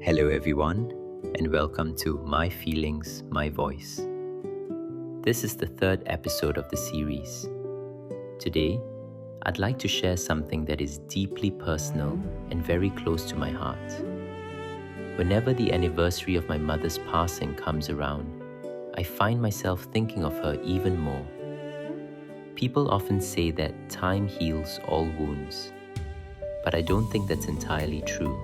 Hello, everyone, and welcome to My Feelings, My Voice. This is the third episode of the series. Today, I'd like to share something that is deeply personal and very close to my heart. Whenever the anniversary of my mother's passing comes around, I find myself thinking of her even more. People often say that time heals all wounds, but I don't think that's entirely true.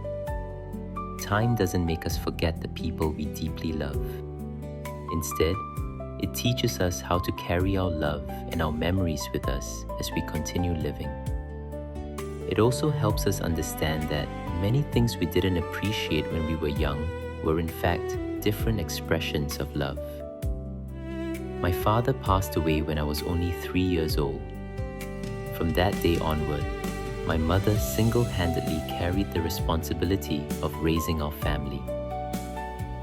Time doesn't make us forget the people we deeply love. Instead, it teaches us how to carry our love and our memories with us as we continue living. It also helps us understand that many things we didn't appreciate when we were young were in fact different expressions of love. My father passed away when I was only 3 years old. From that day onward, my mother single-handedly carried the responsibility of raising our family.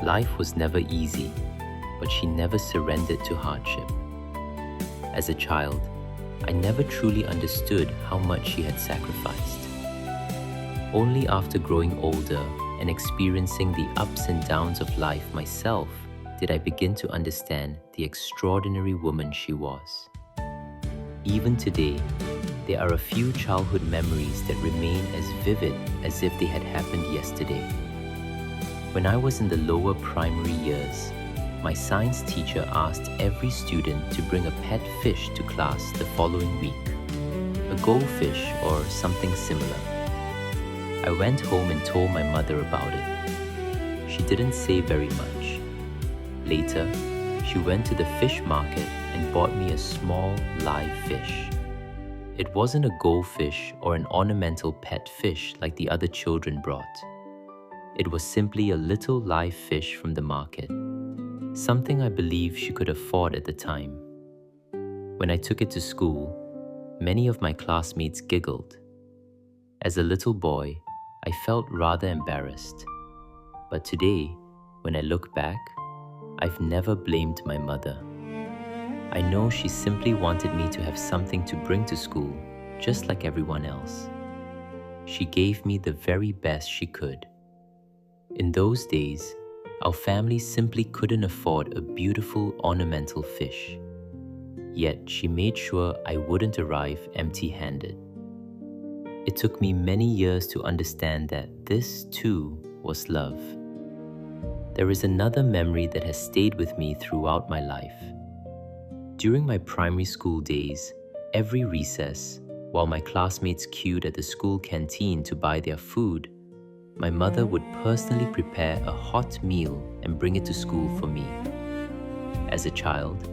Life was never easy, but she never surrendered to hardship. As a child, I never truly understood how much she had sacrificed. Only after growing older and experiencing the ups and downs of life myself did I begin to understand the extraordinary woman she was. Even today, there are a few childhood memories that remain as vivid as if they had happened yesterday. When I was in the lower primary years, my science teacher asked every student to bring a pet fish to class the following week, a goldfish or something similar. I went home and told my mother about it. She didn't say very much. Later, she went to the fish market and bought me a small live fish. It wasn't a goldfish or an ornamental pet fish like the other children brought. It was simply a little live fish from the market, something I believe she could afford at the time. When I took it to school, many of my classmates giggled. As a little boy, I felt rather embarrassed. But today, when I look back, I've never blamed my mother. I know she simply wanted me to have something to bring to school, just like everyone else. She gave me the very best she could. In those days, our family simply couldn't afford a beautiful ornamental fish. Yet she made sure I wouldn't arrive empty-handed. It took me many years to understand that this, too, was love. There is another memory that has stayed with me throughout my life. During my primary school days, every recess, while my classmates queued at the school canteen to buy their food, my mother would personally prepare a hot meal and bring it to school for me. As a child,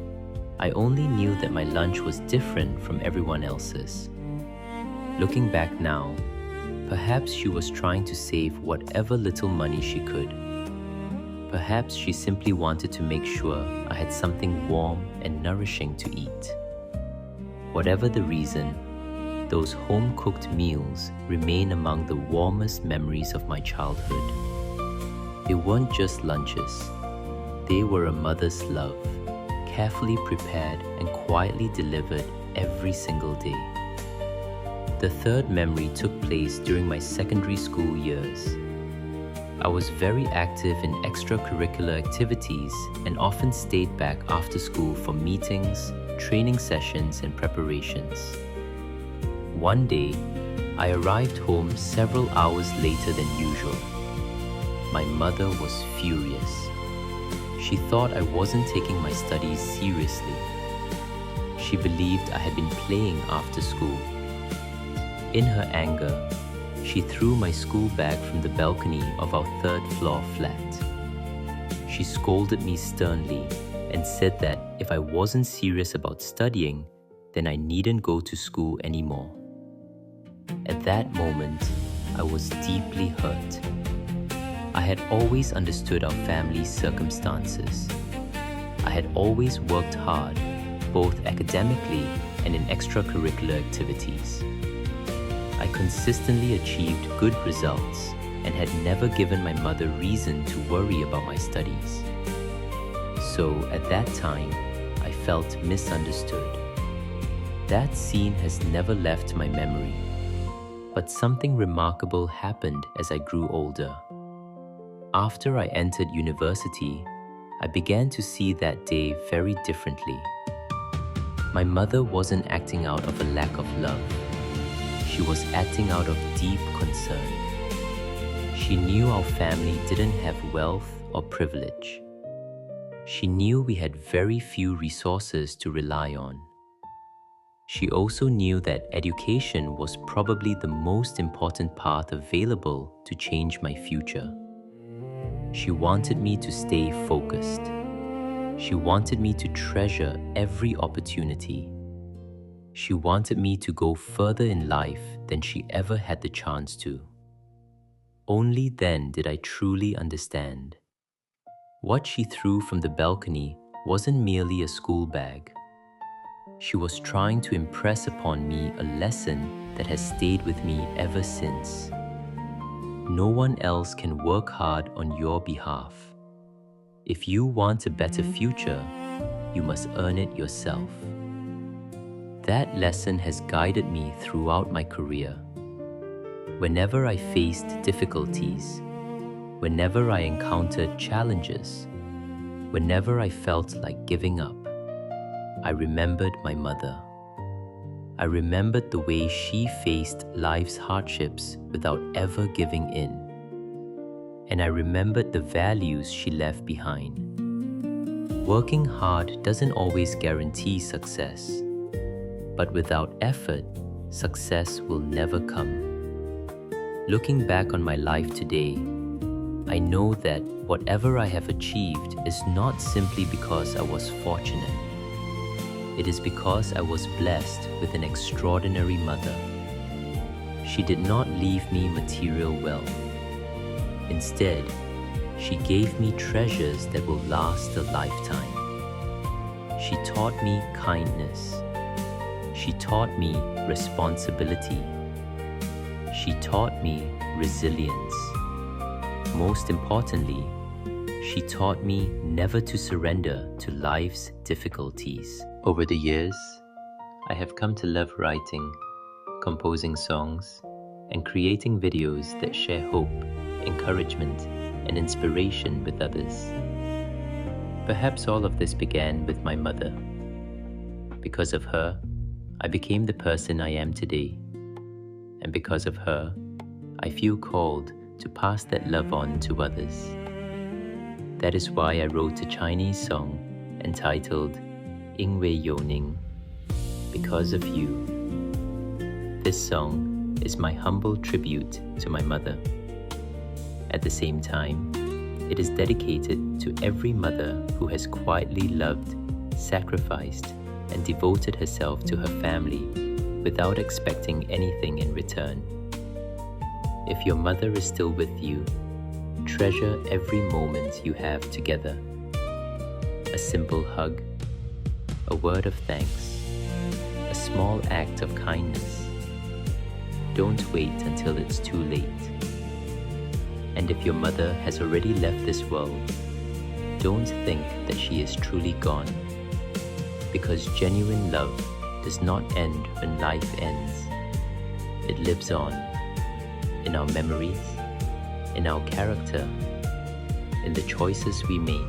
I only knew that my lunch was different from everyone else's. Looking back now, perhaps she was trying to save whatever little money she could. Perhaps she simply wanted to make sure I had something warm and nourishing to eat. Whatever the reason, those home-cooked meals remain among the warmest memories of my childhood. They weren't just lunches. They were a mother's love, carefully prepared and quietly delivered every single day. The third memory took place during my secondary school years. I was very active in extracurricular activities and often stayed back after school for meetings, training sessions, and preparations. One day, I arrived home several hours later than usual. My mother was furious. She thought I wasn't taking my studies seriously. She believed I had been playing after school. In her anger, she threw my school bag from the balcony of our third-floor flat. She scolded me sternly and said that if I wasn't serious about studying, then I needn't go to school anymore. At that moment, I was deeply hurt. I had always understood our family's circumstances. I had always worked hard, both academically and in extracurricular activities. I consistently achieved good results and had never given my mother reason to worry about my studies. So at that time, I felt misunderstood. That scene has never left my memory. But something remarkable happened as I grew older. after I entered university, I began to see that day very differently. My mother wasn't acting out of a lack of love. She was acting out of deep concern. She knew our family didn't have wealth or privilege. She knew we had very few resources to rely on. She also knew that education was probably the most important path available to change my future. She wanted me to stay focused. She wanted me to treasure every opportunity. She wanted me to go further in life than she ever had the chance to. Only then did I truly understand. What she threw from the balcony wasn't merely a school bag. She was trying to impress upon me a lesson that has stayed with me ever since. No one else can work hard on your behalf. If you want a better future, you must earn it yourself. That lesson has guided me throughout my career. Whenever I faced difficulties, whenever I encountered challenges, whenever I felt like giving up, I remembered my mother. I remembered the way she faced life's hardships without ever giving in. And I remembered the values she left behind. Working hard doesn't always guarantee success, but without effort, success will never come. Looking back on my life today, I know that whatever I have achieved is not simply because I was fortunate. It is because I was blessed with an extraordinary mother. She did not leave me material wealth. Instead, she gave me treasures that will last a lifetime. She taught me kindness. She taught me responsibility. She taught me resilience. Most importantly, she taught me never to surrender to life's difficulties. Over the years, I have come to love writing, composing songs, and creating videos that share hope, encouragement, and inspiration with others. Perhaps all of this began with my mother. Because of her, I became the person I am today. And because of her, I feel called to pass that love on to others. That is why I wrote a Chinese song entitled 因为有您, because of you. This song is my humble tribute to my mother. At the same time, it is dedicated to every mother who has quietly loved, sacrificed, and devoted herself to her family without expecting anything in return. If your mother is still with you, treasure every moment you have together. A simple hug, a word of thanks, a small act of kindness. Don't wait until it's too late. And if your mother has already left this world, don't think that she is truly gone, because genuine love does not end when life ends. It lives on in our memories, in our character, in the choices we make,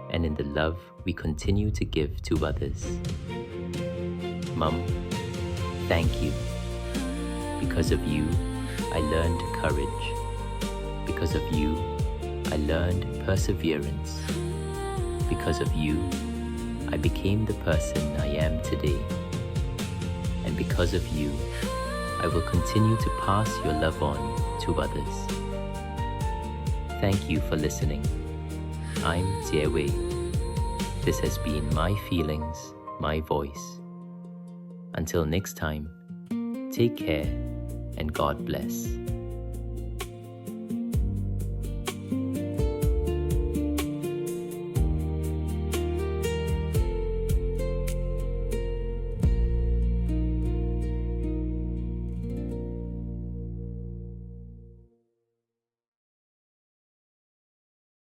and in the love we continue to give to others. Mum, thank you. Because of you, I learned courage. Because of you, I learned perseverance. Because of you, I became the person I am today. And because of you, I will continue to pass your love on to others. Thank you for listening. I'm Jie Wei. This has been My Feelings, My Voice. Until next time, take care and God bless.